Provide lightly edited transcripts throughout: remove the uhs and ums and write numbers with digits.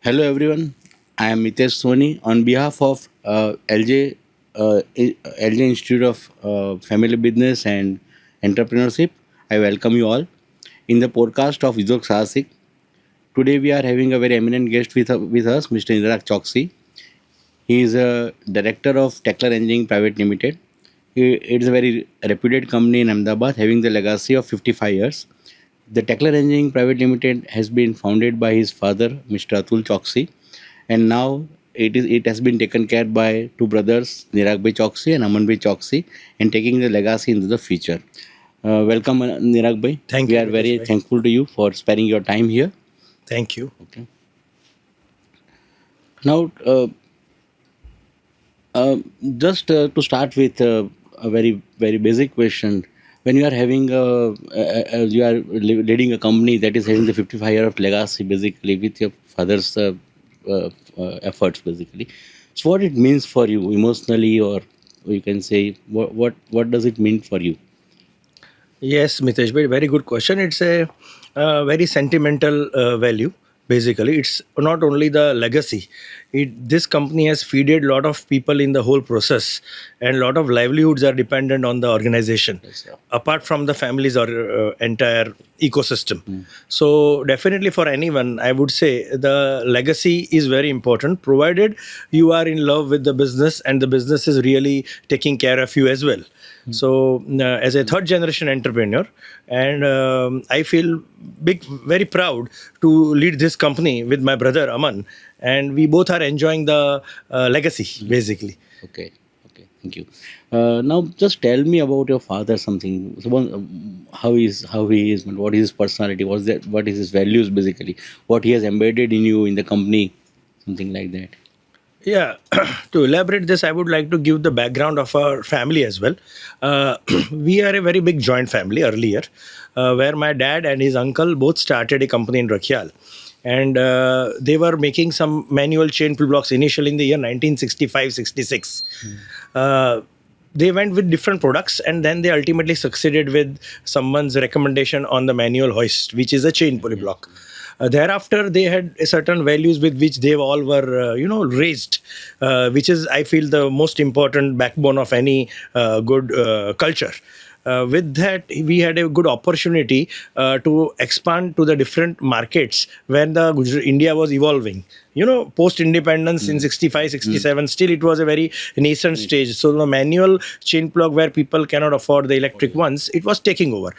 Hello everyone, I am Mitesh Soni on behalf of LJ Institute of Family Business and Entrepreneurship. I welcome you all in the podcast of Izok Sahasik. Today we are having a very eminent guest with us, Mr. Niragbhai Choksi. He is a director of Tekla Engineering Private Limited. It is a very reputed company in Ahmedabad having the legacy of 55 years. The Tekla Engineering Private Limited has been founded by his father, Mr. Atul Choksi, and now it has been taken care by two brothers, Niragbhai Choksi and Amanbhai Choksi, and taking the legacy into the future. Welcome, Niragbhai. Thank We you, are Mitesh very bhai. thankful to you for sparing your time here. Thank you. Okay. Now, just to start with a very basic question, when you are having you are leading a company that is having the 55 year of legacy, basically with your father's uh, efforts, basically. So, what it means for you emotionally, or you can say what does it mean for you? Yes, Mitesh bhai, very good question. It's a very sentimental value. Basically, it's not only the legacy. This company has feeded a lot of people in the whole process, and a lot of livelihoods are dependent on the organization. Yes, sir. Apart from the families or entire ecosystem. Mm. So definitely for anyone, I would say the legacy is very important, provided you are in love with the business and the business is really taking care of you as well. So as a third generation entrepreneur, and I feel very proud to lead this company with my brother Aman, and we both are enjoying the legacy basically. Okay, okay, thank you. Now, just tell me about your father. Something. So, how he is, what is his personality? What is his values, basically? What he has embedded in you in the company, something like that. Yeah, to elaborate this, I would like to give the background of our family as well. Uh, we are a very big joint family earlier, where my dad and his uncle both started a company in Rakhyal. And they were making some manual chain pull blocks initially in the year 1965-66. Uh, they went with different products and then they ultimately succeeded with someone's recommendation on the manual hoist, which is a chain pulley Yes. block. Thereafter, they had certain values with which they all were, raised, which is, I feel, the most important backbone of any good culture. With that, we had a good opportunity to expand to the different markets when the India was evolving. Post independence in Mm. 65, Mm. 67, still it was a very nascent stage. So the manual chain plug where people cannot afford the electric ones, it was taking over.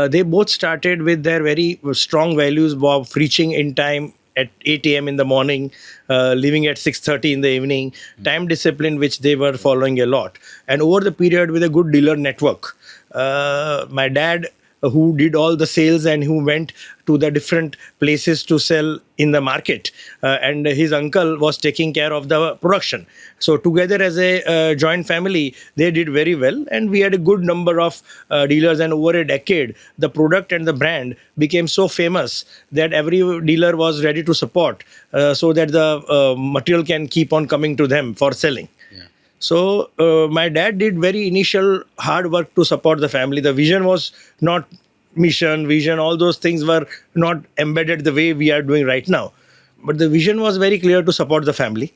They both started with their very strong values of reaching in time at 8 a.m. in the morning, leaving at 6:30 in the evening, time discipline, which they were following a lot. And over the period, with a good dealer network, my dad, who did all the sales and who went to the different places to sell in the market, and his uncle was taking care of the production. So together as a joint family, they did very well, and we had a good number of dealers. And over a decade, the product and the brand became so famous that every dealer was ready to support, so that the material can keep on coming to them for selling. Yeah. So my dad did very initial hard work to support the family. The vision was not mission, vision, all those things were not embedded the way we are doing right now. But the vision was very clear to support the family.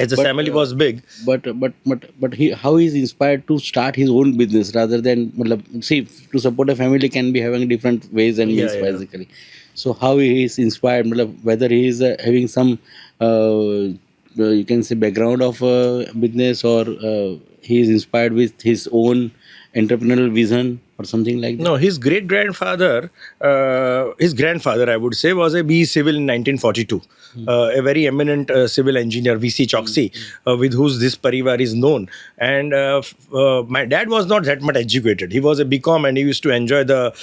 As the But family was big, but he how he is inspired to start his own business rather than see, to support a family can be having different ways and yeah, means, yeah. basically. So how he is inspired, whether he is having some you can say background of business, or he is inspired with his own entrepreneurial vision or something like that. No, his great grandfather, his grandfather, I would say, was a B civil in 1942. A very eminent civil engineer, VC Choksi, with whose this parivar is known. And my dad was not that much educated. He was a BCom and he used to enjoy the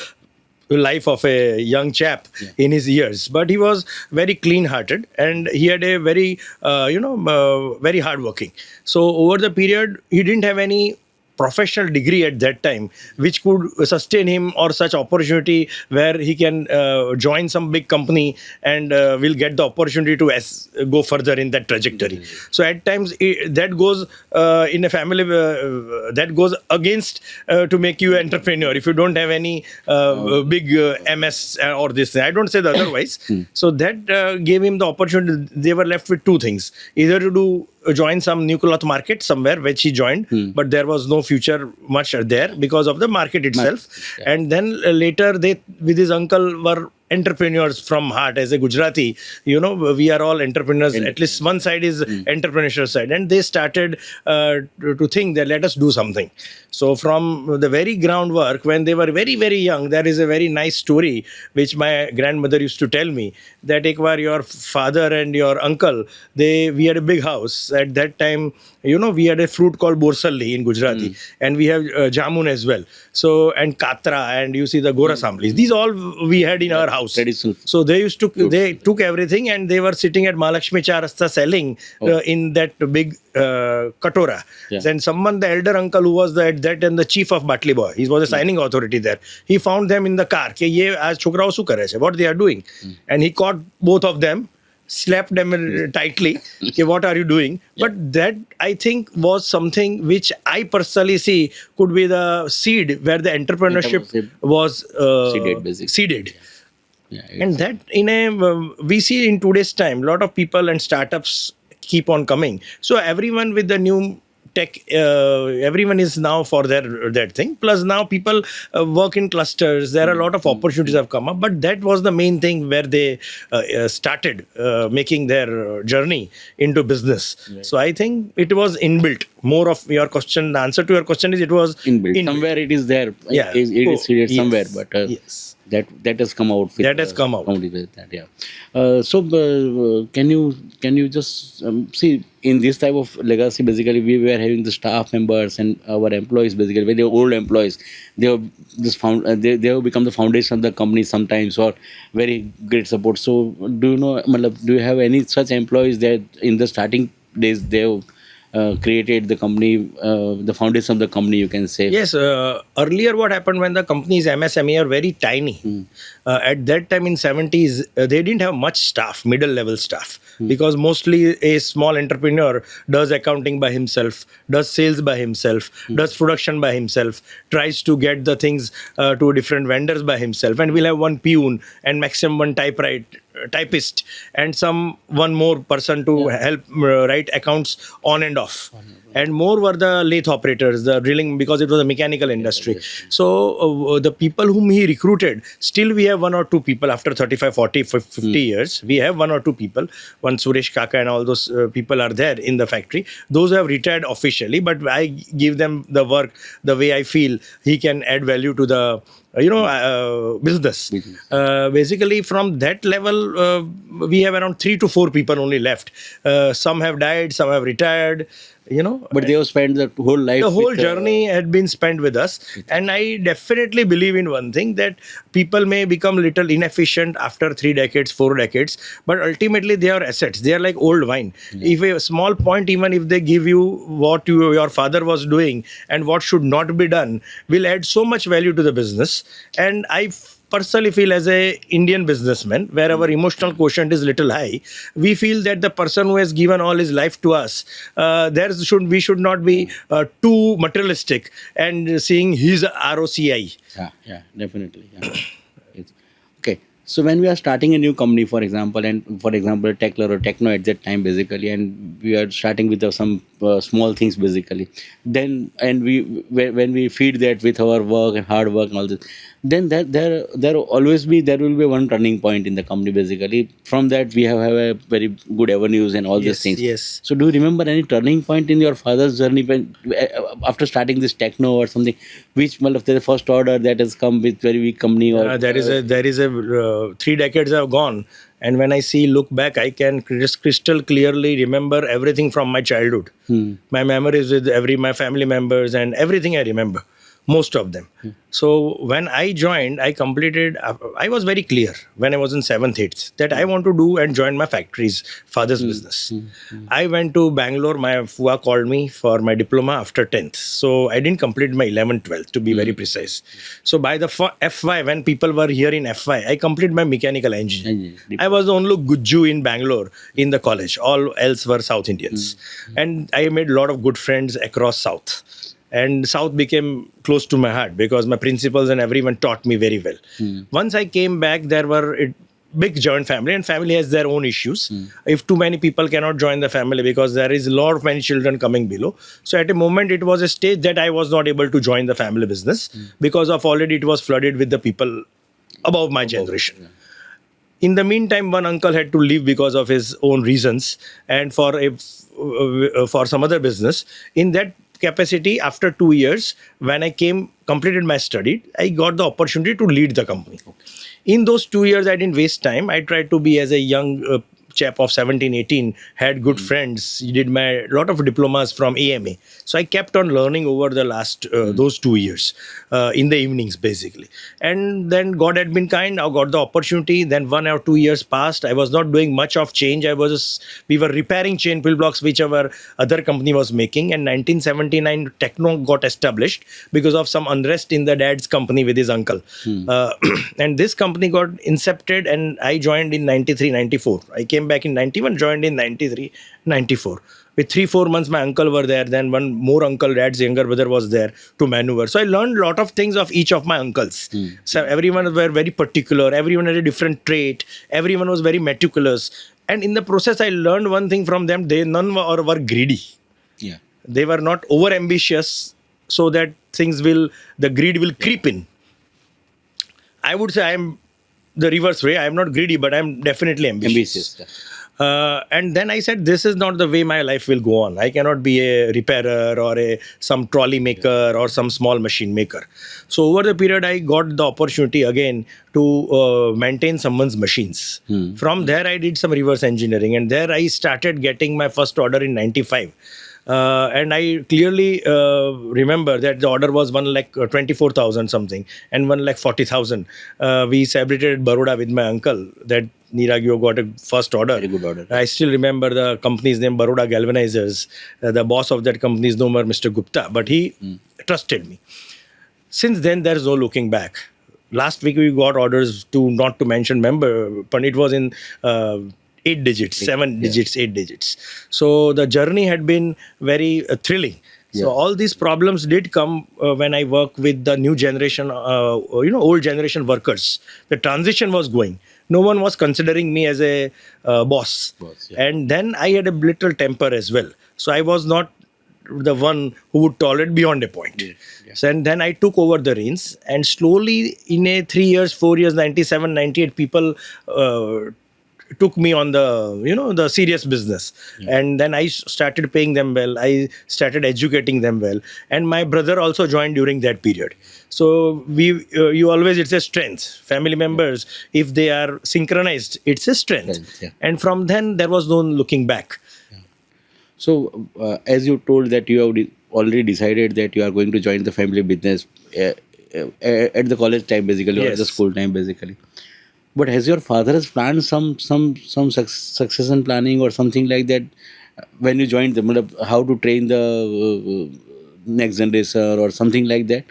life of a young chap Yeah. in his years, but he was very clean hearted and he had a very very hardworking. So over the period, he didn't have any professional degree at that time which could sustain him, or such opportunity where he can join some big company and will get the opportunity to go further in that trajectory. So at times that goes in a family, that goes against to make you an entrepreneur if you don't have any big MS or this. I don't say the otherwise. So that gave him the opportunity. They were left with two things: either to do join some new cloth market somewhere, which he joined, but there was no future much there because of the market itself. And then later they, with his uncle, were entrepreneurs from heart. As a Gujarati, we are all entrepreneurs. At least one side is entrepreneurial side, and they started to think that let us do something. So from the very groundwork, when they were very, very young, there is a very nice story which my grandmother used to tell me, that ekbar your father and your uncle, we had a big house at that time. We had a fruit called borsalli in Gujarati, and we have jamun as well. So, and katra, and you see the gora samlis. These all we had in our house. Traditional. So they they took everything, and they were sitting at Mahalakshmi Cha Rasta selling in that big katora. Yeah. Then someone, the elder uncle who was at that and the chief of Batli Boy, he was a signing authority there. He found them in the car. Ke ye aaj chokrao su kare chhe, what they are doing, and he caught both of them, slapped them tightly. Okay, what are you doing? But that, I think, was something which I personally see could be the seed where the entrepreneurship was Seeded, basically. seeded. Yeah, And that we see in today's time, a lot of people and startups keep on coming. So everyone with the new tech, everyone is now for that thing. Plus now people work in clusters. There are a lot of opportunities have come up, but that was the main thing where they started making their journey into business. Right. So I think it was inbuilt. More of your question, the answer to your question is it was inbuilt. Somewhere it is there. Yeah. It is seated somewhere, but yes. That has come out. That has come out. With that, yeah. So can you just see, in this type of legacy, basically we were having the staff members and our employees, basically very old employees. They have they have become the foundation of the company sometimes, or very great support. So do you have any such employees that in the starting days they have created the company, the foundation of the company, you can say? Yes. Earlier, what happened when the companies MSME are very tiny? At that time in 70s, they didn't have much staff, middle level staff, because mostly a small entrepreneur does accounting by himself, does sales by himself, does production by himself, tries to get the things to different vendors by himself, and we'll have one peon and maximum one typist and one more person to help write accounts on and off. And more were the lathe operators, the drilling, because it was a mechanical industry. So the people whom he recruited, still we have one or two people after 35, 40, 50 years. We have one or two people. One Suresh Kaka and all those people are there in the factory. Those have retired officially, but I give them the work the way I feel he can add value to the business. Basically, from that level, we have around 3 to 4 people only left. Some have died, some have retired. But they have spent the whole life. The whole journey had been spent with us, and I definitely believe in one thing, that people may become little inefficient after 3 decades, 4 decades, but ultimately they are assets. They are like old wine. If a small point, even if they give you what your father was doing and what should not be done, will add so much value to the business. And I personally feel, as a Indian businessman, where our emotional quotient is little high, we feel that the person who has given all his life to us, we should not be too materialistic and seeing his ROCI. Yeah, definitely. Yeah. Okay. So when we are starting a new company, for example, Techler or Techno at that time, basically, and we are starting with some small things, basically, then, and when we feed that with our work and hard work and all this, then there will be one turning point in the company, basically. From that we have a very good avenues and all these things. Yes. So do you remember any turning point in your father's journey when, after starting this Techno or something, which the first order that has come with very weak company? Or there is a 3 decades have gone, and when I look back, I can crystal clearly remember everything from my childhood. My memories with my family members and everything I remember. most of them. So when I joined, I completed. I was very clear when I was in 7th, 8th that I want to do and join my factory's father's business. I went to Bangalore. My FUA called me for my diploma after 10th. So I didn't complete my 11th, 12th to be very precise. So by the FY, when people were here in FY, I completed my mechanical engineering. I was the only Gujju in Bangalore in the college. All else were South Indians. And I made a lot of good friends across South. And South became close to my heart because my principals and everyone taught me very well. Once I came back, there were big joint family, and family has their own issues. If too many people cannot join the family because there is a lot of many children coming below. So at a moment, it was a stage that I was not able to join the family business because of already it was flooded with the people above my generation. In the meantime, one uncle had to leave because of his own reasons and for some other business. In that capacity, after 2 years, when I completed my study, I got the opportunity to lead the company. In those 2 years, I didn't waste time. I tried to be as a young chap of 17, 18, had good friends, did my lot of diplomas from AMA. So I kept on learning over the last those 2 years in the evenings basically. And then God had been kind, I got the opportunity. Then 1 or 2 years passed. I was not doing much of change. We were repairing chain pull blocks which our other company was making. And 1979 Techno got established because of some unrest in the dad's company with his uncle. And this company got incepted and I joined in 93, 94. I came back in 91, joined in 93, 94. With 3-4 months, my uncle were there. Then one more uncle, dad's younger brother, was there to maneuver. So I learned a lot of things of each of my uncles. So everyone were very particular. Everyone had a different trait. Everyone was very meticulous. And in the process, I learned one thing from them. None were greedy. Yeah. They were not over ambitious so that the greed will creep in. I would say I am the reverse way. I am not greedy, but I am definitely ambitious. And then I said, this is not the way my life will go on. I cannot be a repairer or some trolley maker or some small machine maker. So over the period, I got the opportunity again to maintain someone's machines. From there, I did some reverse engineering, and there I started getting my first order in 95. And I clearly remember that the order was 1,24,000 something and 1,40,000. We celebrated Baroda with my uncle that Nirag, you got a first order. Very good order. I still remember the company's name, Baroda Galvanizers. The boss of that company is no more Mr. Gupta, but he trusted me. Since then, there's no looking back. Last week, we got orders not to mention member, but it was in 8 digits, 7 digits, 8 digits. So the journey had been very thrilling. So all these problems did come when I work with the new generation, old generation workers. The transition was going. No one was considering me as a boss. And then I had a little temper as well. So I was not the one who would tolerate beyond a point. So, and then I took over the reins, and slowly in a 3 years, 4 years, 97, 98, people took me on the serious business. And then I started paying them well. I started educating them well. And my brother also joined during that period. So it's a strength. Family members, if they are synchronized, it's a strength. And from then there was no looking back. So as you told that you have already decided that you are going to join the family business at the college time basically, or at the school time basically. But has your father has planned some succession planning or something like that when you joined them? How to train the next generation or something like that?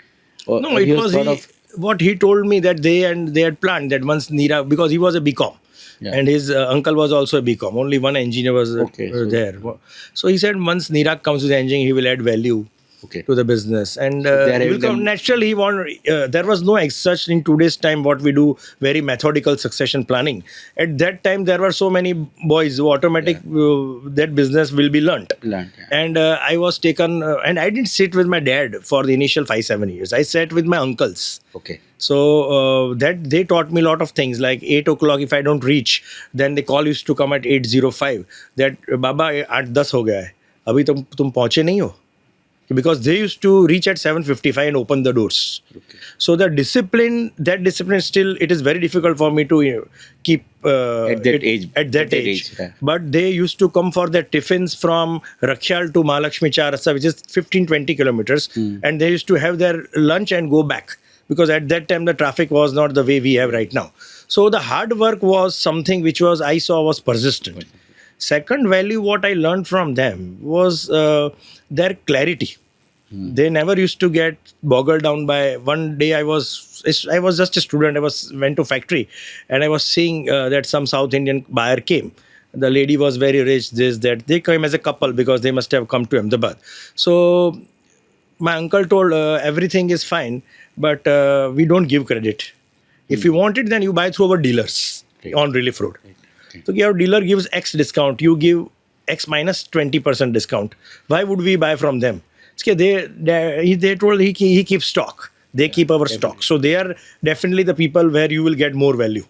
Or no, it was what he told me that they had planned that once Nirag, because he was a BCom. And his uncle was also a BCom. Only one engineer was there. So he said once Nirag comes with the engineering, he will add value to the business. And naturally, there was no such in today's time what we do, very methodical succession planning. At that time, there were so many boys who that business will be learnt. And I was taken, and I didn't sit with my dad for the initial 5-7 years. I sat with my uncles. So that they taught me a lot of things, like 8 o'clock, if I don't reach, then the call used to come at 8:05 that Baba 8-10 हो गया है, अभी तुम पहुंचे नहीं हो. because they used to reach at 7:55 and open the doors. Okay. So the discipline, that discipline, still it is very difficult for me to keep At that age. At that age. Yeah. But they used to come for their tiffins from Rakhyal to Mahalakshmi Charasa, which is 15-20 kilometers, and they used to have their lunch and go back, because at that time the traffic was not the way we have right now. So the hard work was something which was I saw was persistent. Second value what I learned from them was their clarity. They never used to get boggled down by. One day I was just a student. Went to factory, and I was seeing that some South Indian buyer came. The lady was very rich. This that they came as a couple because they must have come to Ahmedabad. So my uncle told everything is fine, but we don't give credit. If you want it, then you buy through our dealers on Relief Road. So your dealer gives X discount, you give X minus 20% discount. Why would we buy from them? Okay, they told he keeps stock. They keep our stock. So they are definitely the people where you will get more value.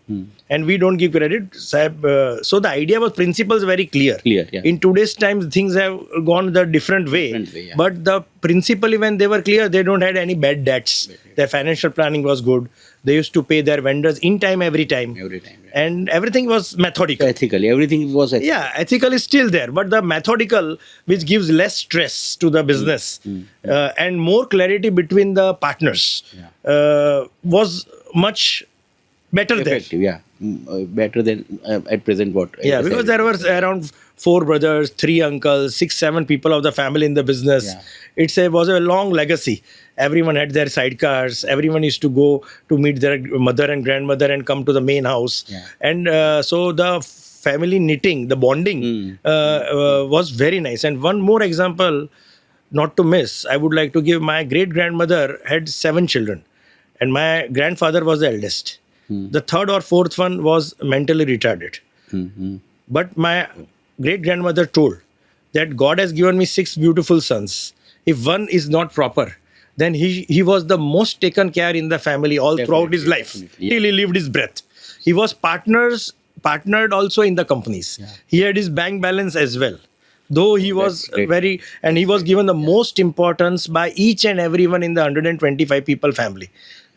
And we don't give credit. Sahib, so the idea was principles very clear. Yeah. In today's times, things have gone the different way. Yeah. But the principally when they were clear, they don't had any bad debts. Their financial planning was good. They used to pay their vendors in time every time. Every time. Right. And everything was methodical. Ethically, everything was ethical. Yeah, ethical is still there, but the methodical, which gives less stress to the business and more clarity between the partners, was much better there. Effective, yeah. Better than at present what. Yeah, because there were around 4 brothers, 3 uncles, 6, 7 people of the family in the business. Yeah. It was a long legacy. Everyone had their sidecars. Everyone used to go to meet their mother and grandmother and come to the main house. Yeah. And so the family knitting, the bonding was very nice. And one more example, not to miss, I would like to give. My great grandmother had 7 children, and my grandfather was the eldest. The third or fourth one was mentally retarded. But my great grandmother told that God has given me 6 beautiful sons. If one is not proper, then he was the most taken care in the family all throughout his life till he lived his breath. He was partnered also in the companies. He had his bank balance as well. Though he was and he was given the most importance by each and everyone in the 125 people family.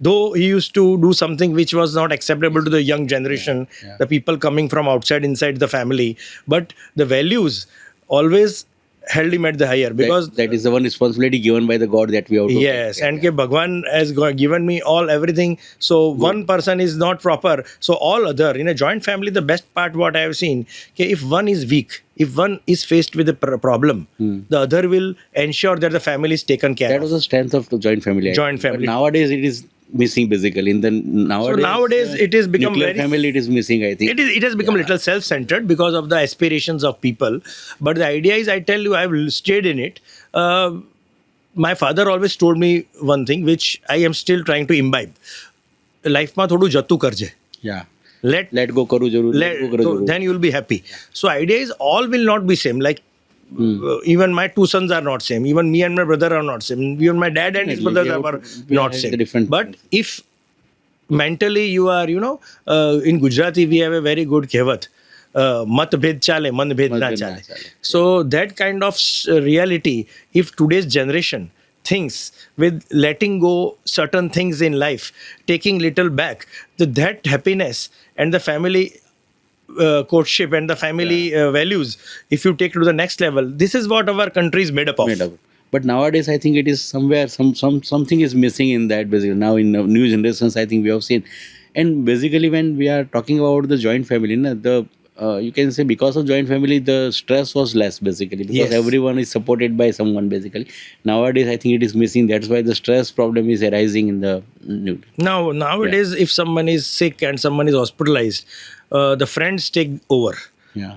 Though he used to do something which was not acceptable to the young generation, the people coming from outside, inside the family, but the values always held him at the higher, because that is the one responsibility given by the God that we have to yes, and Bhagwan has given me everything. So one person is not proper, so all other in a joint family, the best part what I have seen, if one is weak, if one is faced with a problem, the other will ensure that the family is taken care of. That was the strength of the joint family. Joint family. But nowadays it is missing basically. Nowadays it has become nuclear very family. It is missing. I think it has become a little self-centered because of the aspirations of people. But the idea is, I tell you, I've stayed in it. My father always told me one thing, which I am still trying to imbibe. Life માં થોડું જતું કરજે. Yeah. Let go करो जरूर. Then you will be happy. So idea is all will not be same. Like even my 2 sons are not same. Even me and my brother are not same. Even my dad and his brothers are not same. But if mentally you are, in Gujarati we have a very good kehvat. Matbhed chale, manbhed na chale. So that kind of reality, if today's generation thinks with letting go certain things in life, taking little back, that happiness and the family courtship and the family values, if you take to the next level, this is what our country is made up of. But nowadays I think it is somewhere something is missing in that. Basically now in the new generations I think we have seen, and basically when we are talking about the joint family, you can say because of joint family the stress was less basically, because everyone is supported by someone basically. Nowadays I think it is missing. That's why the stress problem is arising in the nowadays if someone is sick and someone is hospitalized, the friends take over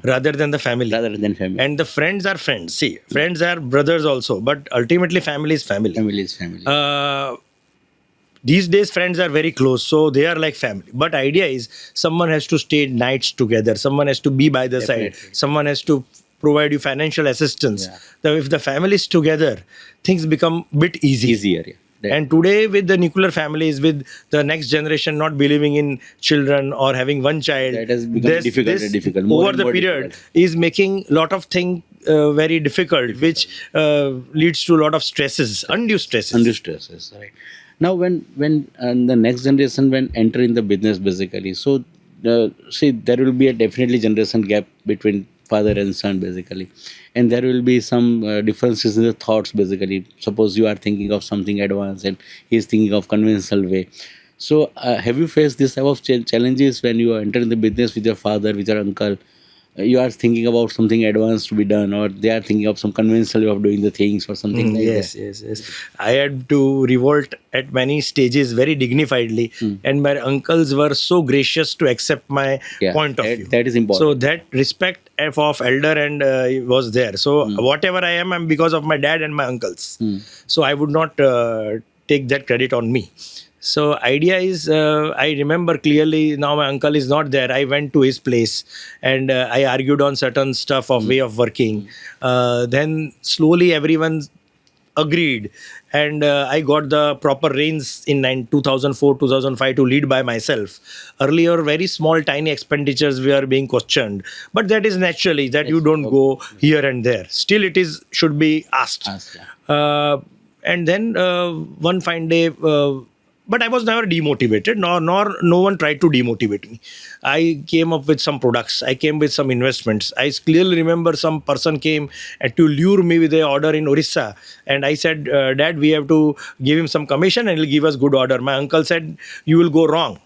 rather than the family. And the friends are friends. See, friends are brothers also, but ultimately family is family. Family is family. These days friends are very close, so they are like family. But idea is someone has to stay nights together, someone has to be by the side, someone has to provide you financial assistance. If the family is together, things become a bit easier. And today, with the nuclear families, with the next generation not believing in children or having one child, That has become difficult, more over and the more period difficult. is making lot of things very difficult, which leads to a lot of stresses, undue Under stresses. stresses, right? Now, when the next generation when enter in the business, basically, so see, there will be a definitely generation gap between father and son, basically, and there will be some differences in the thoughts, basically. Suppose you are thinking of something advanced and he is thinking of conventional way. So, have you faced this type of challenges when you enter in the business with your father, with your uncle? You are thinking about something advanced to be done, or they are thinking of some conventional way of doing the things, or something like that. Yes, yes, yes. I had to revolt at many stages very dignifiedly, Hmm. and my uncles were so gracious to accept my Yeah, point of view. that is So important. that respect of elder and was there. So Hmm. whatever I am, I'm because of my dad and my uncles. Hmm. So I would not take that credit on me. So idea is, I remember clearly now my uncle is not there. I went to his place and I argued on certain stuff of way of working. Then slowly everyone agreed, and I got the proper reins in 2004 2005 to lead by myself. Earlier very small tiny expenditures were being questioned, but that is naturally that you Yes, don't okay. go here and there, still it is should be asked. Ask, yeah. And then one fine day, but I was never demotivated, nor no one tried to demotivate me. I came up with some products. I came with some investments. I clearly remember some person came to lure me with a order in Orissa, and I said, "Dad, we have to give him some commission, and he'll give us good order." My uncle said, "You will go wrong,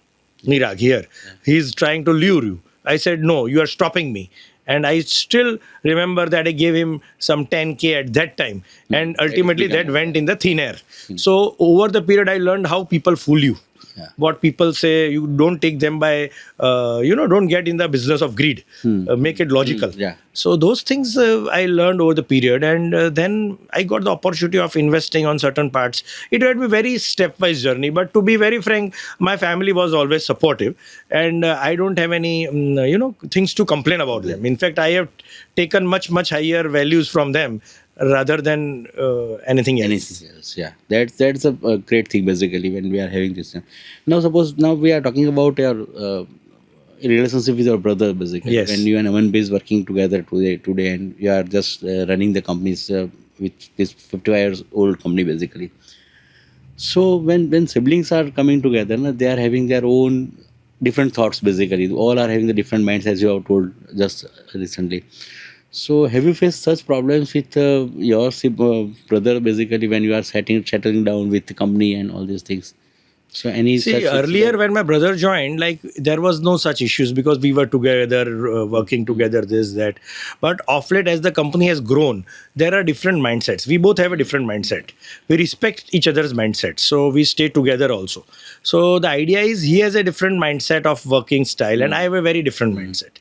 Nirag. Here, he's trying to lure you." I said, "No, you are stopping me." And I still remember that I gave him some 10K at that time, and That is ultimately big that amount. went Yeah. in the thin air. So over the period, I learned how people fool you. Yeah. What people say, you don't take them by, don't get in the business of greed. Make it logical. Yeah. So those things I learned over the period, and then I got the opportunity of investing on certain parts. It had been a very stepwise journey, but to be very frank, my family was always supportive, and I don't have any, things to complain about them. In fact, I have taken much higher values from them rather than anything else. Anything else? Yeah, that's a great thing, basically, when we are having this. Now, suppose now we are talking about your relationship with your brother, basically, when Yes. you and Aman is working together today, and you are just running the companies with this 55 years old company, basically. So when siblings are coming together, na, they are having their own different thoughts, basically. All are having the different minds, as you have told just recently. So have you faced such problems with your brother, basically, when you are settling down with the company and all these things? So any See, such earlier incident? when my brother joined, like there was no such issues because we were together, working together, this, that. But off late, as the company has grown, there are different mindsets. We both have a different mindset. We respect each other's mindset. So we stay together also. So the idea is he has a different mindset of working style, and I have a very different mindset.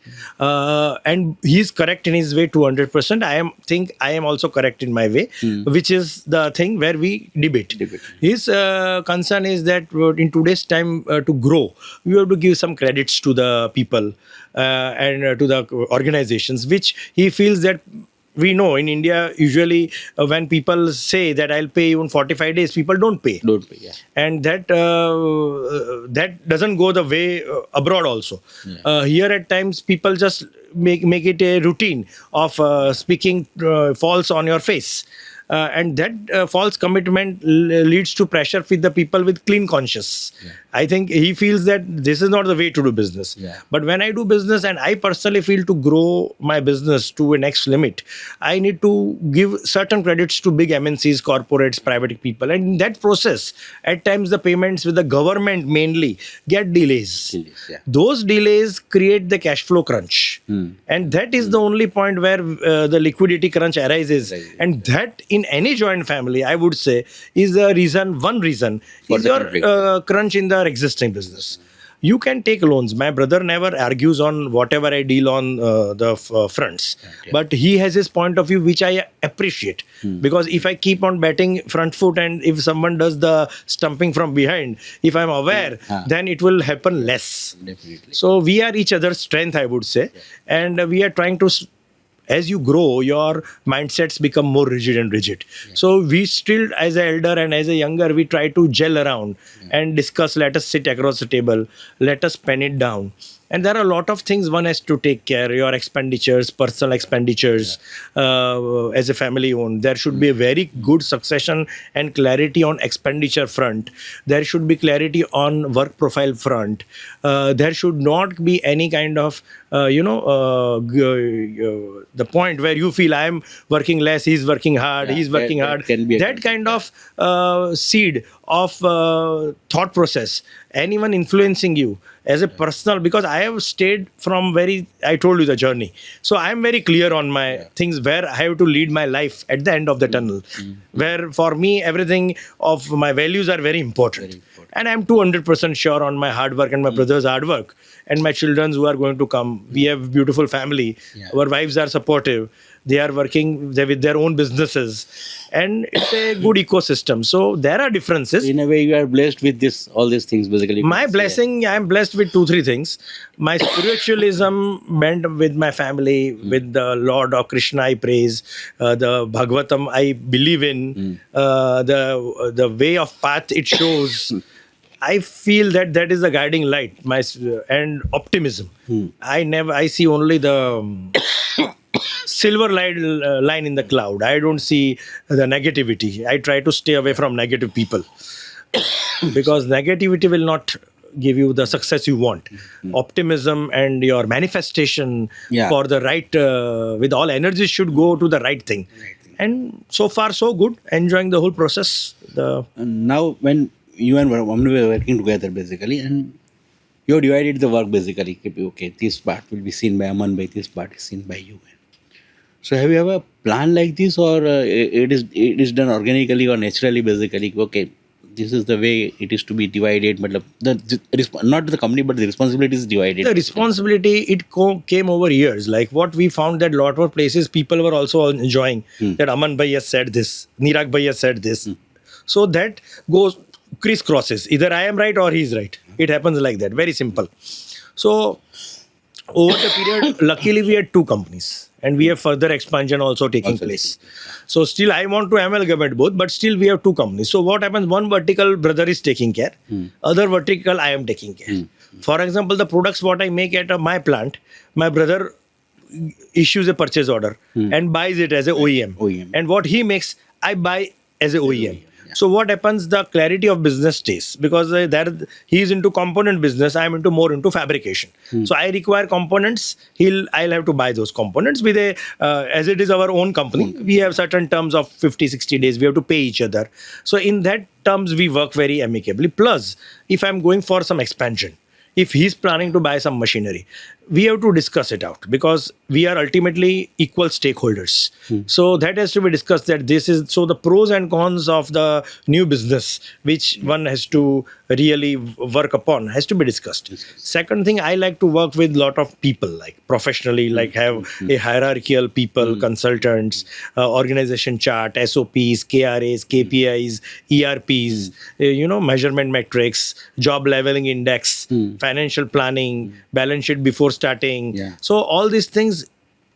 And he's correct in his way 200%. I am also correct in my way, which is the thing where we debate. Debate. His concern is that in today's time, to grow, you have to give some credits to the people and to the organizations, which he feels that we know in India, usually when people say that I'll pay you in 45 days, people don't pay. Don't pay, yeah. And that doesn't go the way abroad also. Here at times people just make it a routine of speaking false on your face, and that false commitment leads to pressure with the people with clean conscience. I think he feels that this is not the way to do business. Yeah. But when I do business, and I personally feel to grow my business to a next limit, I need to give certain credits to big MNCs, corporates, private people. And in that process, at times the payments with the government mainly get delays. Yeah. Those delays create the cash flow crunch. And that is the only point where the liquidity crunch arises. And that in any joint family, I would say, is the reason, one reason, For is the your conflict. crunch in the existing business. You can take loans. My brother never argues on whatever I deal on the fronts, but he has his point of view, which I appreciate. Because if I keep on betting front foot, and if someone does the stumping from behind, if I'm aware, then it will happen less. Definitely. So we are each other's strength, I would say, and we are trying to as you grow, your mindsets become more rigid and rigid. So we still, as an elder and as a younger, we try to gel around and discuss. Let us sit across the table. Let us pen it down. And there are a lot of things one has to take care. Your expenditures, personal expenditures, as a family owned. There should be a very good succession and clarity on expenditure front. There should be clarity on work profile front. There should not be any kind of the point where you feel I am working less, he's working hard, he's working hard. Can be a That kind of seed of thought process, anyone influencing you as a personal, because I have stayed from I told you the journey. So I am very clear on my things where I have to lead my life at the end of the tunnel, where for me, everything of my values are very important. And I'm 200% sure on my hard work and my brother's hard work and my children who are going to come. We have beautiful family. Our wives are supportive. They are working with their own businesses, and it's a good ecosystem. So there are differences. In a way, you are blessed with all these things basically. My blessing, I am blessed with 2-3 things. My spiritualism meant with my family, with the Lord of Krishna I praise, the Bhagavatam I believe in, the way of path it shows. I feel that is the guiding light. And optimism. I see only the silver line in the cloud. I don't see the negativity. I try to stay away from negative people because negativity will not give you the success you want. Optimism and your manifestation for the right, with all energies, should go to the right thing. And so far, so good. Enjoying the whole process. Now, when you and Vamnu were working together basically, and you divided the work basically. Okay, this part will be seen by Aman, by this part is seen by you. So have you ever planned like this, or it is done organically or naturally basically? Okay, this is the way it is to be divided, but not the company, but the responsibility is divided. The responsibility, came over years. Like what we found that lot of places people were also enjoying that Aman Bhai has said this, Niragbhai has said this. So that goes crisscrosses. Either I am right or he is right. It happens like that. Very simple. So over the period, luckily we had 2 companies. And we have further expansion also taking place. So still I want to amalgamate both, but still we have 2 companies. So what happens, one vertical brother is taking care, other vertical I am taking care. For example, the products what I make at my plant, my brother issues a purchase order and buys it as a OEM. And what he makes, I buy as a OEM. So what happens, the clarity of business stays, because he is into component business, I am more into fabrication. So I require components, I'll have to buy those components with as it is our own company, we have certain terms of 50-60 days, we have to pay each other. So in that terms, we work very amicably. Plus, if I'm going for some expansion, if he's planning to buy some machinery, we have to discuss it out, because we are ultimately equal stakeholders. So that has to be discussed, that this is, so the pros and cons of the new business, which one has to really work upon, has to be discussed. Second thing, I like to work with a lot of people, like professionally, like have a hierarchical people, consultants, organization chart, SOPs, KRAs, KPIs, ERPs, measurement metrics, job leveling index, financial planning, balance sheet before starting. So all these things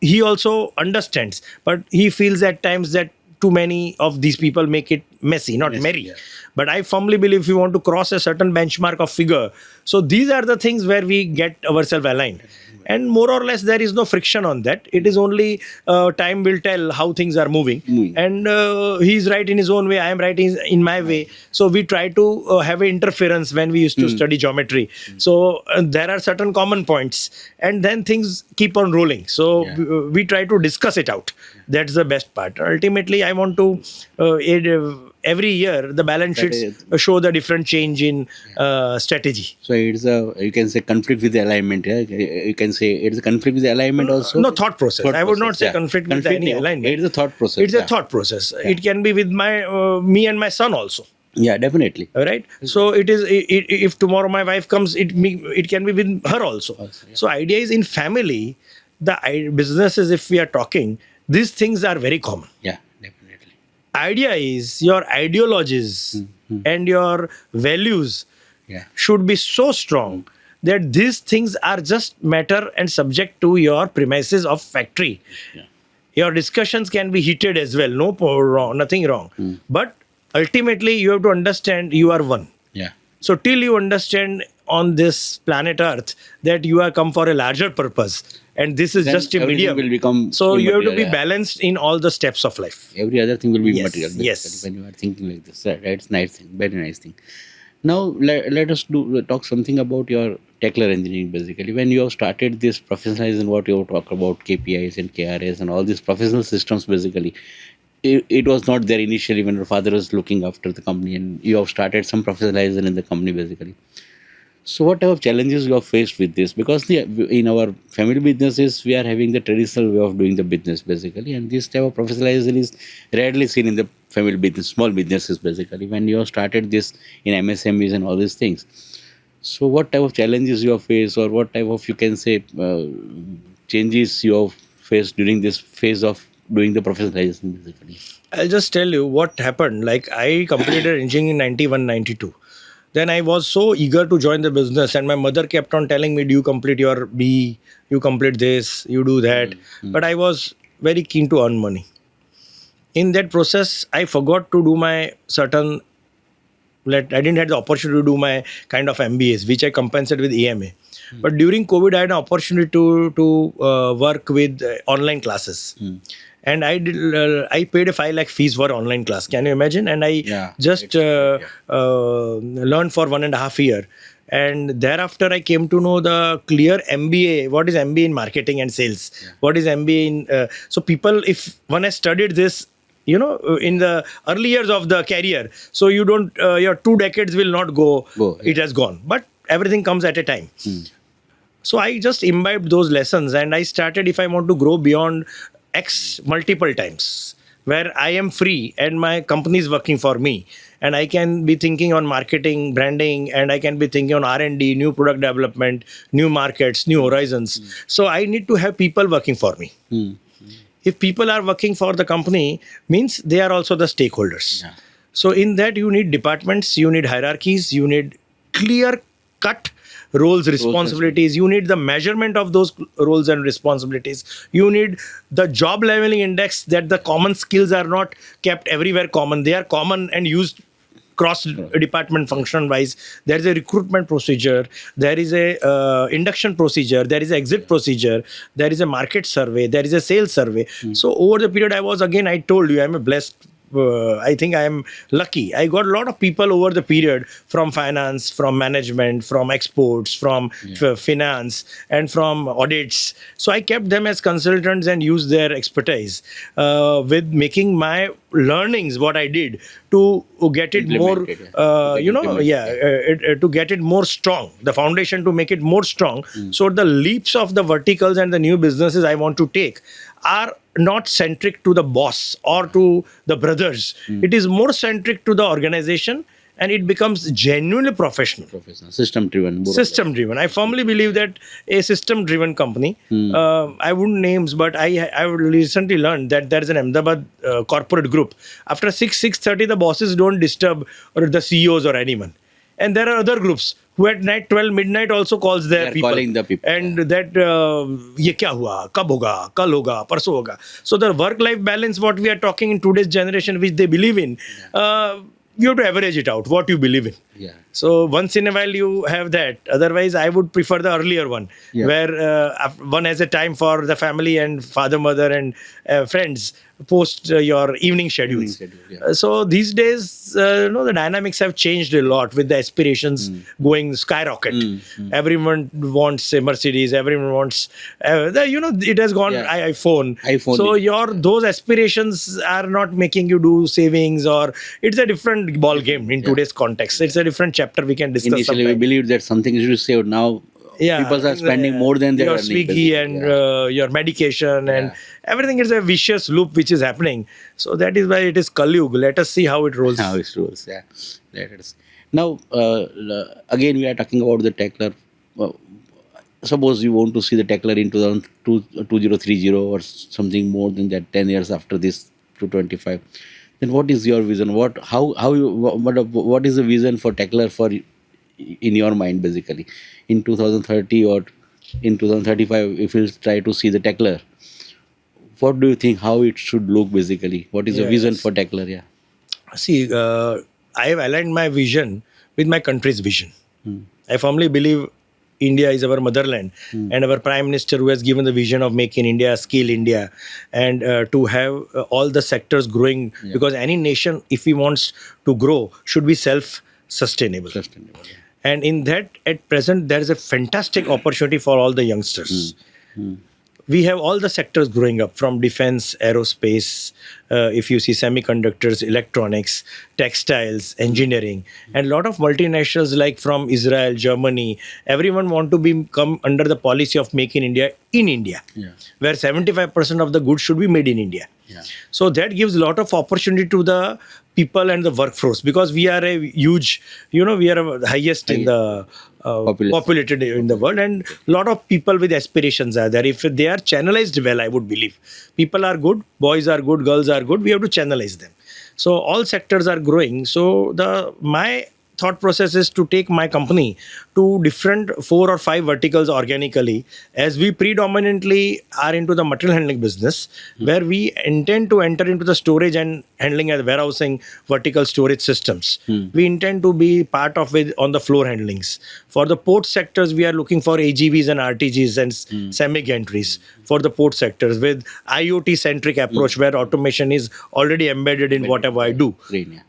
he also understands, but he feels at times that too many of these people make it messy, not merry. But I firmly believe if you want to cross a certain benchmark of figure, so these are the things where we get ourselves aligned. And more or less, there is no friction on that. It is only time will tell how things are moving. And he's right in his own way, I am right in my way. So we try to have an interference when we used to study geometry. So there are certain common points, and then things keep on rolling. So we try to discuss it out. That's the best part. Ultimately, I want to every year the balance sheets show the different change in strategy. So it's you can say conflict with the alignment. You can say it's a conflict with the alignment also. No, thought process. I would not say conflict with any alignment. It's a thought process. It's a thought process. It can be with me and my son also. Yeah, definitely. All right. So it is. If tomorrow my wife comes, it can be with her also. So idea is, in family, the businesses, if we are talking, these things are very common. Yeah, definitely. Idea is your ideologies and your values should be so strong that these things are just matter and subject to your premises of factory. Your discussions can be heated as well. No wrong, nothing wrong. But ultimately, you have to understand you are one. Yeah. So till you understand on this planet Earth that you are come for a larger purpose, and this is Then just a everything medium. will become So you have to immaterial. be Yeah. balanced in all the steps of life. Every other thing will be Yes, immaterial basically yes. when you are thinking like this. That's nice thing. Very nice thing. Now let us talk something about your Techler engineering basically. When you have started this professionalizing, what you talk about KPIs and KRS and all these professional systems basically, it was not there initially when your father was looking after the company and you have started some professionalizing in the company basically. So what type of challenges you have faced with this? Because in our family businesses, we are having the traditional way of doing the business basically, and this type of professionalization is rarely seen in the family business, small businesses basically. When you have started this in MSMEs and all these things, so what type of challenges you have faced, or what type of, you can say, changes you have faced during this phase of doing the professionalization basically? I'll just tell you what happened. Like I completed engineering in 91, 92. Then I was so eager to join the business, and my mother kept on telling me, "Do you complete your B? You complete this, you do that." But I was very keen to earn money. In that process, I forgot to do my certain. I didn't have the opportunity to do my kind of MBAs, which I compensated with EMA. But during COVID, I had an opportunity to work with online classes, and I paid a 5 lakh fees for online class. Can you imagine? And I Yeah, just it's great. Yeah. learned for 1.5 year, and thereafter I came to know the clear MBA. What is MBA in marketing and sales? What is MBA in? So people, if one has studied this, in the early years of the career, so you don't your 2 decades will not go. Go. It Yeah. has gone, but everything comes at a time. So I just imbibed those lessons, and I started, if I want to grow beyond X multiple times, where I am free and my company is working for me, and I can be thinking on marketing, branding, and I can be thinking on R&D, new product development, new markets, new horizons. So I need to have people working for me. Hmm. If people are working for the company, means they are also the stakeholders. Yeah. So in that, you need departments, you need hierarchies, you need clear cut roles, responsibilities, you need the measurement of those roles and responsibilities, you need the job leveling index, that the common skills are not kept everywhere common, they are common and used cross department function wise. There is a recruitment procedure, there is a induction procedure, there is a exit procedure, there is a market survey, there is a sales survey. So over the period, I told you, I'm a blessed, I think I am lucky. I got a lot of people over the period, from finance, from management, from exports, from finance, and from audits. So I kept them as consultants and used their expertise with making my learnings, what I did, to get it more, Implemented, yeah. To get implemented, yeah. to get it more strong, the foundation to make it more strong. So the leaps of the verticals and the new businesses I want to take are not centric to the boss or to the brothers. It is more centric to the organization, and it becomes genuinely professional, Professional, system driven, system driven. I firmly believe that a system driven company, I wouldn't names, but I recently learned that there is an Ahmedabad corporate group. After 6:30, the bosses don't disturb, or the CEOs or anyone. And there are other groups who at night 12 midnight also calls They their are people, calling the people, and that ye kya hua, kab hoga, kal hoga, parso hoga. So the work life balance, what we are talking in today's generation, which they believe in, you have to average it out, what you believe in. yeah. So once in a while you have that. Otherwise, I would prefer the earlier one, Yeah. where one has a time for the family and father, mother, and friends post your evening schedule. Evening schedule, yeah. So these days, the dynamics have changed a lot with the aspirations going skyrocket. Everyone wants a Mercedes. Everyone wants, it has gone Yeah. iPhone. iPhone. So those aspirations are not making you do savings, or it's a different ball game in today's context. It's a different chapter we can discuss. Initially, we sometime. believed that something is saved. Now, people are spending more than they your are earning. Swiggy basically. and Yeah. your medication and Yeah. everything is a vicious loop which is happening. So that is why it is Kali Yuga. Let us see how it rolls. How it rules. Yeah. Let us. Now, again, we are talking about the Techler. Uh, Suppose you want to see the Techler in 2030 or something more than that, 10 years after this, to 25. Then what is your vision? What is the vision for Techler for in your mind basically in 2030 or in 2035? If you try to see the Techler, what do you think how it should look basically? What is the vision Yes. for Tackler? Yeah. See, I have aligned my vision with my country's vision. I firmly believe India is our motherland, and our Prime Minister, who has given the vision of making India, skill India, and to have all the sectors growing. Yeah. Because any nation, if he wants to grow, should be self-sustainable. Sustainable. And in that, at present, there is a fantastic opportunity for all the youngsters. We have all the sectors growing up, from defense, aerospace, if you see semiconductors, electronics, textiles, engineering, and a lot of multinationals like from Israel, Germany. Everyone want to come under the policy of making India in India, Yeah. where 75% of the goods should be made in India. Yeah. So that gives a lot of opportunity to the people and the workforce, because we are a huge, we are the highest in the populated in the world, and a lot of people with aspirations are there. If they are channelized well, I would believe people are good, boys are good, girls are good. We have to channelize them. So all sectors are growing. So my thought process is to take my company to different 4 or 5 verticals organically, as we predominantly are into the material handling business, where we intend to enter into the storage and handling and warehousing vertical storage systems. We intend to be part of it on the floor handlings. For the port sectors, we are looking for AGVs and RTGs and semi gantries for the port sectors, with IoT centric approach, where automation is already embedded in whatever I do. Great, yeah.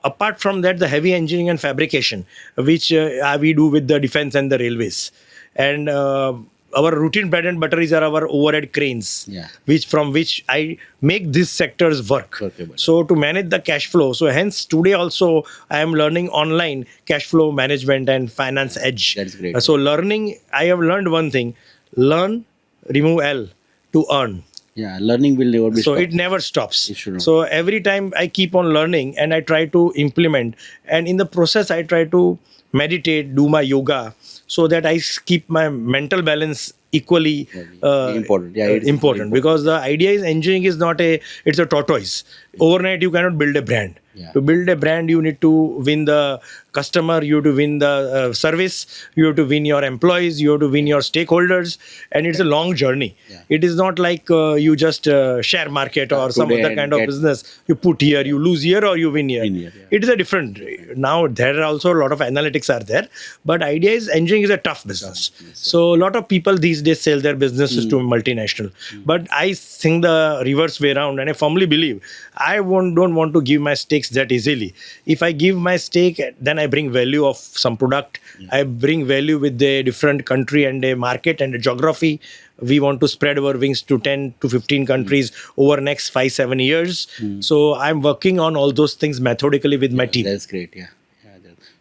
Apart from that, the heavy engineering and fabrication, which we do with the defense and the railways, and our routine bread and butter is our overhead cranes, Yeah. from which I make these sectors work. Workable. So to manage the cash flow, so hence today also I am learning online cash flow management and finance edge. That's great. So learning, I have learned one thing: learn, remove L to earn. Yeah, learning will never be So stopped. it never stops. It should not. So every time I keep on learning, and I try to implement, and in the process I try to meditate, do my yoga, so that I keep my mental balance equally Important. Yeah, it's important. Because the idea is, engineering is not it's a tortoise. Overnight you cannot build a brand. Yeah. To build a brand, you need to win the customer, you have to win the service, you have to win your employees, you have to win your stakeholders, and it's a long journey. Yeah. It is not like you just share market or some today other and kind of get- business. You put here, you lose here, or you win here. Win here, yeah. It is a different. Now there are also a lot of analytics are there, but idea is, engineering is a tough business. So a lot of people these days sell their businesses to multinational. But I think the reverse way around, and I firmly believe I don't want to give my stakes that easily. If I give my stake, then I bring value of some product. I bring value with a different country and a market and a geography. We want to spread our wings to 10 to 15 countries over next 5-7 years. So I'm working on all those things methodically with my team. That's great. Yeah.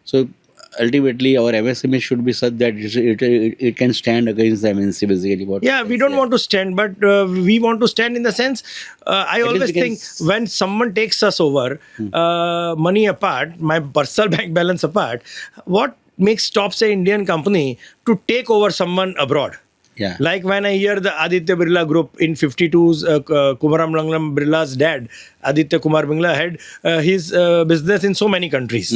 So ultimately, our MSME should be such that it can stand against the MNC basically. What Yeah, we don't want to stand, but we want to stand in the sense, I least always we can think when someone takes us over, money apart, my personal bank balance apart, what stops an Indian company to take over someone abroad? Yeah. Like when I hear the Aditya Birla Group in 52's, Kumaram Langlam Birla's dad, Aditya Kumar Birla, had his business in so many countries,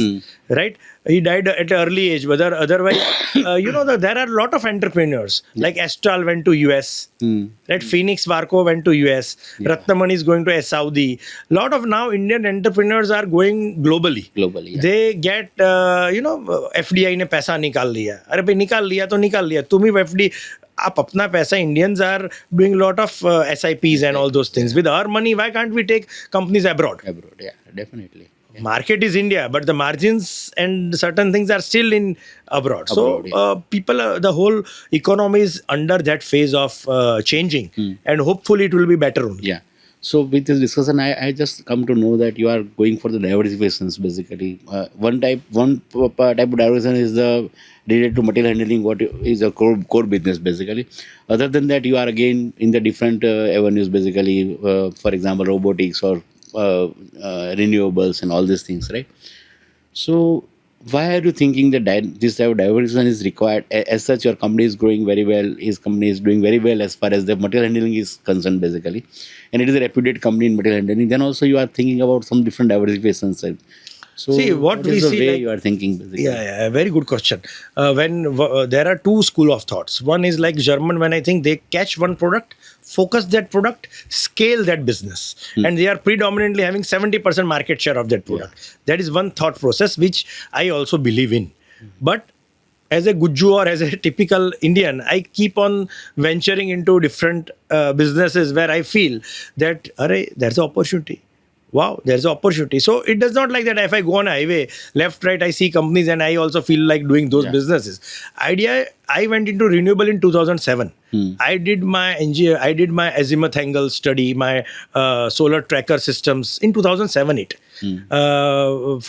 right? He died at an early age, but otherwise, there are a lot of entrepreneurs. Like Astral went to US, right? Phoenix Varco went to US, Ratnamani is going to Saudi. A lot of now Indian entrepreneurs are going globally. Globally, yeah. They get, FDI ने पैसा निकाल लिया. अरे भाई निकाल लिया तो निकाल लिया. तुम ही FD आप अपना पैसा, Indians are doing a lot of SIPs and all those things. With our money, why can't we take companies abroad? Abroad, yeah, definitely. Yeah. Market is India, but the margins and certain things are still in abroad. So people, the whole economy is under that phase of changing, and hopefully it will be better only. Yeah. So with this discussion, I just come to know that you are going for the diversifications basically. One type of diversification is the related to material handling, what is a core business basically. Other than that, you are again in the different avenues basically. For example, robotics or renewables and all these things, right? So why are you thinking that this type of diversification is required? As such, your company is growing very well. His company is doing very well as far as the material handling is concerned, basically. And it is a reputed company in material handling. Then also you are thinking about some different diversifications. So See, what we is the see, way like, you are thinking basically? yeah, very good question. There are two school of thoughts. One is like German, when I think they catch one product, focus that product, scale that business, and they are predominantly having 70% market share of that product. That is one thought process which I also believe in. But as a Gujju or as a typical Indian, I keep on venturing into different businesses where I feel that, array, there's an opportunity. Wow, there's an opportunity. So it does not like that if I go on a highway, left, right, I see companies and I also feel like doing those Yeah. businesses. I went into renewable in 2007. I did my I did my azimuth angle study, my solar tracker systems in 2007, 8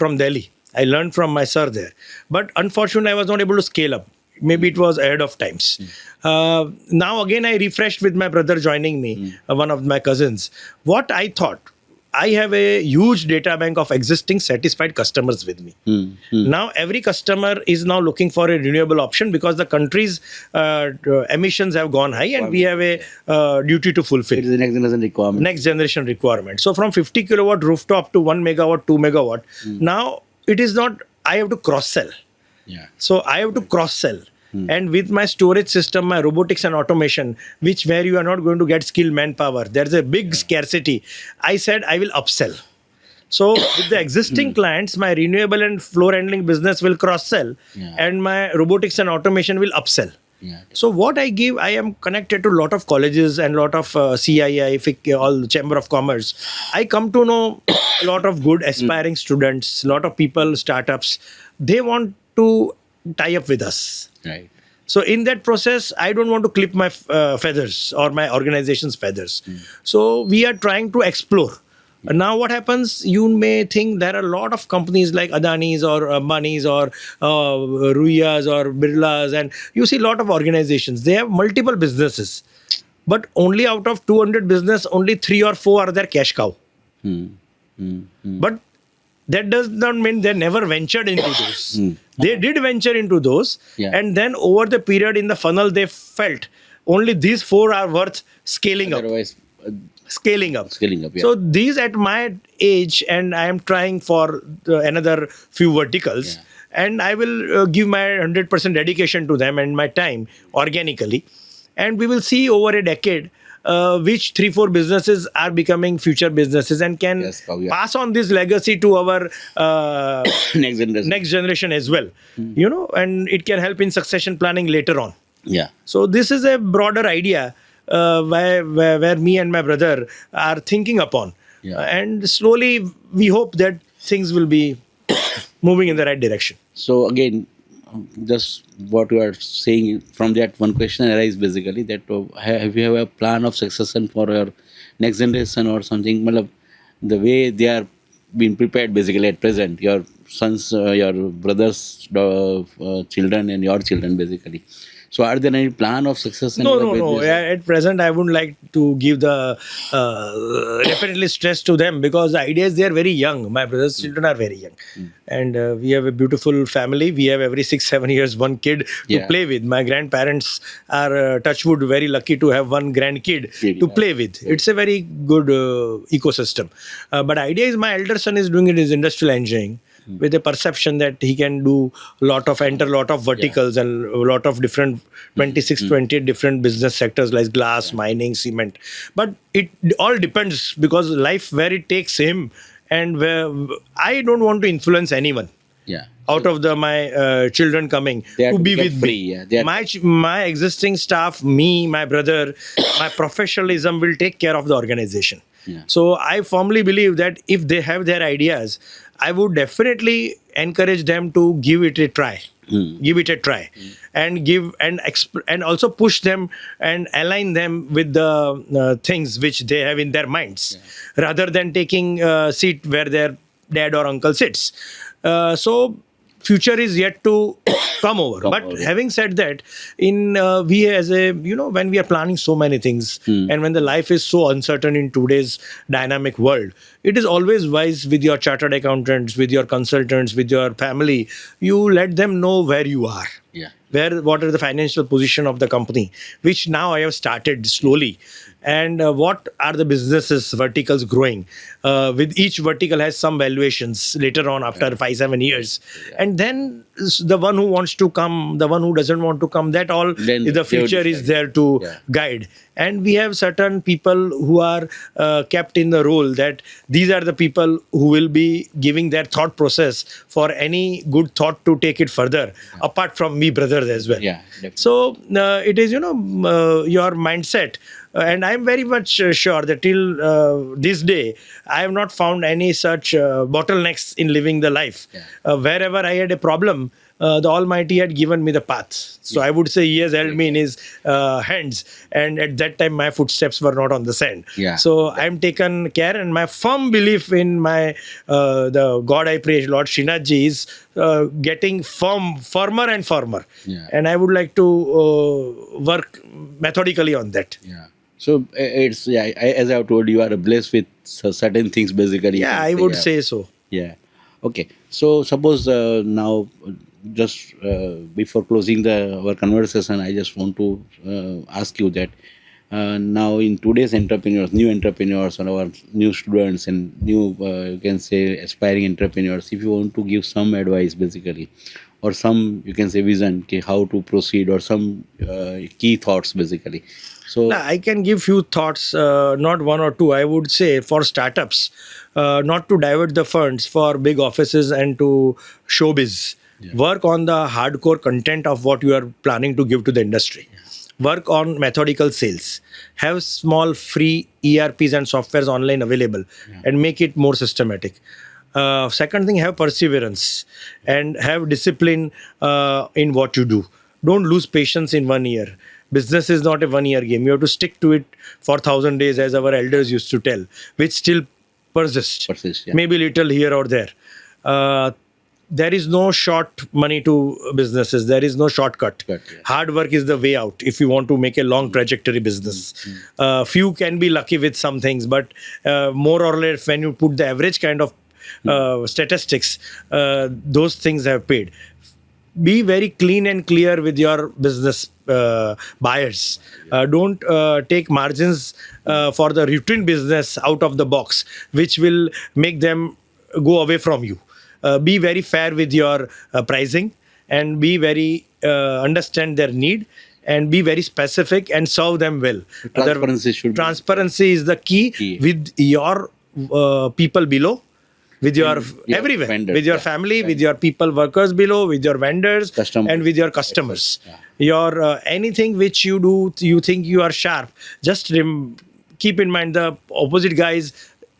from Delhi. I learned from my sir there. But unfortunately, I was not able to scale up. Maybe it was ahead of times. Now, again, I refreshed with my brother joining me, one of my cousins. What I thought, I have a huge data bank of existing satisfied customers with me. Now, every customer is now looking for a renewable option because the country's emissions have gone high and we have a duty to fulfill. It is the next generation requirement. Next generation requirement. So from 50 kilowatt rooftop to 1 megawatt, 2 megawatt, now it is not, I have to cross sell. Yeah. So I have to cross sell. And with my storage system, my robotics and automation, which where you are not going to get skilled manpower, there's a big scarcity. I said I will upsell. So with the existing clients, my renewable and floor handling business will cross sell, and my robotics and automation will upsell. Yeah. So what I give, I am connected to a lot of colleges and a lot of CII, FIC, all Chamber of Commerce. I come to know a lot of good aspiring students, a lot of people, startups. They want to tie up with us. Right. So in that process, I don't want to clip my feathers or my organization's feathers. So we are trying to explore. Now what happens, you may think there are a lot of companies like Adani's or Ambani's or Ruiya's or Birla's, and you see a lot of organizations. They have multiple businesses. But only out of 200 business, only 3 or 4 are their cash cow. But that does not mean they never ventured into those. They did venture into those. And then over the period in the funnel, they felt only these 4 are worth scaling up. Otherwise, Scaling up. yeah. So these at my age, and I am trying for another few verticals, and I will give my 100% dedication to them and my time organically. And we will see over a decade which 3-4 businesses are becoming future businesses and can pass on this legacy to our next generation as well. You know, and it can help in succession planning later on. Yeah. So this is a broader idea where me and my brother are thinking upon. And slowly we hope that things will be moving in the right direction. So again, just what you are saying from that one question arises basically that have you have a plan of succession for your next generation or something? Malab, the way they are being prepared basically at present, your sons, your brothers' children and your children basically. So are there any plan of succession? No. At present, I wouldn't like to give the definitely stress to them because the idea is they are very young. My brother's children are very young. And we have a beautiful family. We have every 6-7 years one kid to play with. My grandparents are, touchwood, very lucky to have one grandkid to play with. It's a very good ecosystem. But idea is my elder son is doing it is industrial engineering, with a perception that he can do enter a lot of verticals and a lot of different 28 different business sectors like glass, mining, cement. But it all depends because life where it takes him, and where I don't want to influence anyone. Out of my children coming to be with me. My existing staff, me, my brother, my professionalism will take care of the organization. So I firmly believe that if they have their ideas, I would definitely encourage them to give it a try. Give it a try, and give and also push them and align them with the things which they have in their minds, rather than taking a seat where their dad or uncle sits. So future is yet to come over. But having said that, we as a when we are planning so many things, and when the life is so uncertain in today's dynamic world, it is always wise with your chartered accountants, with your consultants, with your family, you let them know where you are. what are the financial position of the company, which now I have started slowly, and what are the businesses verticals growing. With each vertical has some valuations later on after 5-7 years, and then the one who wants to come, the one who doesn't want to come, that all Then the they will future is decide. there to Yeah. guide. And we have certain people who are kept in the role that these are the people who will be giving their thought process for any good thought to take it further, apart from me brothers as well. Yeah, definitely. So it is, your mindset. And I'm very much sure that till this day, I have not found any such bottlenecks in living the life. Yeah. Wherever I had a problem, the Almighty had given me the path. So I would say He has held me in His hands, and at that time my footsteps were not on the sand. Yeah. So I'm taken care, and my firm belief in my the God I praise, Lord Srinathji, is getting firmer and firmer. Yeah. And I would like to work methodically on that. Yeah. So it's as I've told you, are blessed with certain things basically. you Yeah, can I would yeah. say so. Yeah. Okay. So suppose now, just before closing our conversation, I just want to ask you that now in today's entrepreneurs, new entrepreneurs, or our new students and new, you can say, aspiring entrepreneurs, if you want to give some advice basically, or some, you can say, vision, okay, how to proceed, or some key thoughts basically. So Now, I can give few thoughts, not one or two. I would say for startups, not to divert the funds for big offices and to showbiz. Work on the hardcore content of what you are planning to give to the industry. Work on methodical sales. Have small free ERPs and softwares online available, and make it more systematic. Second thing, have perseverance and have discipline in what you do. Don't lose patience in 1 year. Business is not a 1 year game. You have to stick to it for 1,000 days, as our elders used to tell, which still persists. yeah. Maybe little here or there. There is no short money to businesses. There is no shortcut. Yeah. Hard work is the way out if you want to make a long trajectory business. Few can be lucky with some things, but more or less, when you put the average kind of statistics, those things have paid. Be very clean and clear with your business buyers. Don't take margins for the routine business out of the box, which will make them go away from you. Be very fair with your pricing, and be very understand their need, and be very specific and serve them well. Transparency should be- Transparency is the key Key. with your people below, with your your everywhere, vendors, with your yeah. family, with your people workers below, with your vendors, Customers. and with your customers. Yeah. Your anything which you do, you think you are sharp, just keep in mind the opposite guy is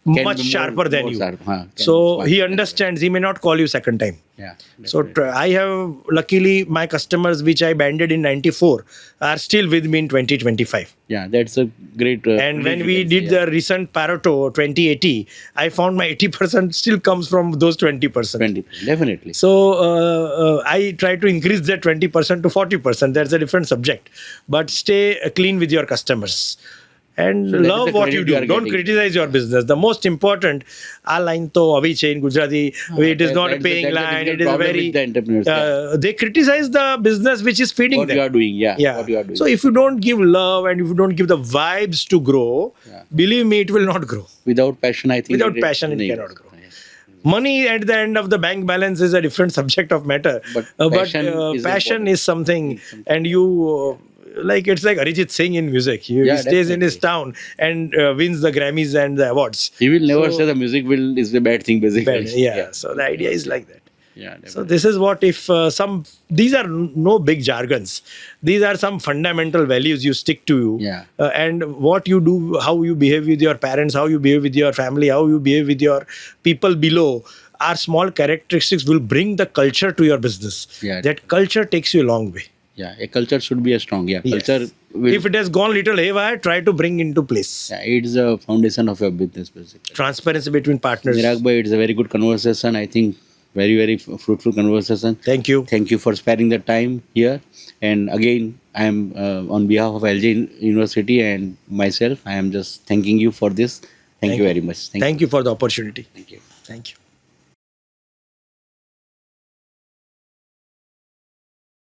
Can much be sharper than more you. sharp, huh? Can So be smart he than you. understands. He may not call you second time. Yeah. So I have, luckily, my customers which I banded in '94 are still with me in 2025. Yeah, that's a great. And when we did the recent Pareto 2080, I found my 80% still comes from those 20%. 20, definitely. So I try to increase that 20% to 40%. That's a different subject. But stay clean with your customers. And So that is love the what credit you you do. are Don't getting. criticize your business. The most important, આ line તો આવી છે in Gujarati. It is not a paying line. It is a very. The entrepreneurs. They criticize the business which is feeding What them. you are doing, yeah. Yeah. What you are doing. So if you don't give love and if you don't give the vibes to grow, believe me, it will not grow. Without passion, I think. Without passion, it no. cannot grow. Money at the end of the bank balance is a different subject of matter. But Passion important. is something, and you. Like it's like Arijit Singh in music. He stays in his town and wins the Grammys and the awards. He will never So- say the music is a bad thing, basically. Yeah. So the idea is like that. Yeah. So this is what if these are no big jargons. These are some fundamental values you stick to. Yeah. And what you do, how you behave with your parents, how you behave with your family, how you behave with your people below, are small characteristics will bring the culture to your business. Yeah. That culture takes you a long way. Yeah. A culture should be a strong. Yeah. Yes. Culture will. If it has gone little haywire, try to bring into place. Yeah, it's the foundation of your business, basically. Transparency between partners. Niragbhai, it's a very good conversation. I think very, very fruitful conversation. Thank you. Thank you for sparing the time here. And again, I am on behalf of LJ University and myself, I am just thanking you for this. Thank you very much. Thank you for the opportunity. Thank you. Thank you.